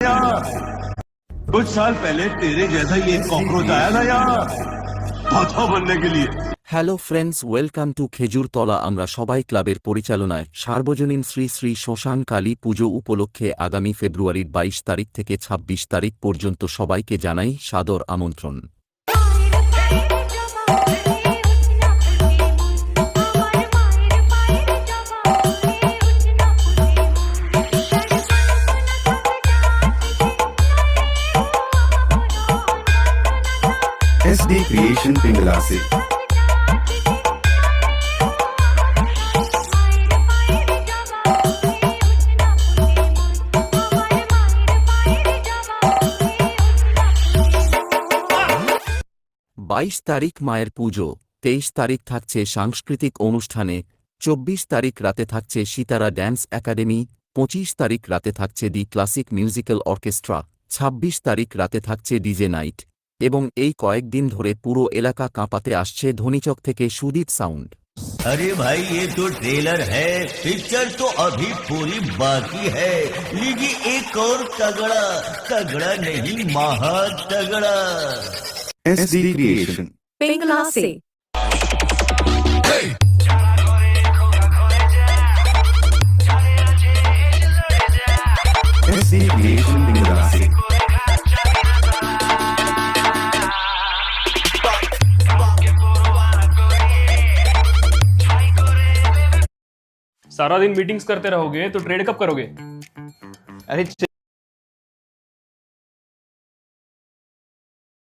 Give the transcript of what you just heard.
यार कुछ साल पहले तेरे जैसा ही एक कॉकरोच आया था यार पौधा बनने के लिए। Hello friends, welcome to Khejurtala. আমরা সবাই ক্লাবের পরিচালনায় সার্বজনীন শ্রী শ্রী শ্মশান কালী পুজো উপলক্ষে আগামী ফেব্রুয়ারির ২২ তারিখ থেকে ২৬ তারিখ পর্যন্ত সবাইকে জানাই সাদর আমন্ত্রণ। SD Creation पिंगला से ২২ তারিখ মায়ের পুজো, ২৩ তারিখ থাকছে সাংস্কৃতিক অনুষ্ঠানে, ২৪ তারিখ রাতে থাকছে সিতারা ড্যান্স একাডেমি, ২৫ তারিখ রাতে থাকছে দি ক্লাসিক মিউজিক্যাল অর্কেস্ট্রা, ২৬ তারিখ রাতে থাকছে ডিজে নাইট এবং এই কয়েকদিন ধরে পুরো এলাকা কাঁপাতে আসছে ধ্বনিচক থেকে সুদীপ সাউন্ড। अरे भाई ये तो ट्रेलर है, पिक्चर तो अभी पूरी बाकी है। लीजिए एक और तगड़ा, तगड़ा नहीं महा तगड़ा। SD Creation पिंगला से SD Creation पिंगला से सारा दिन मीटिंग्स करते रहोगे तो ट्रेड कब करोगे? अरे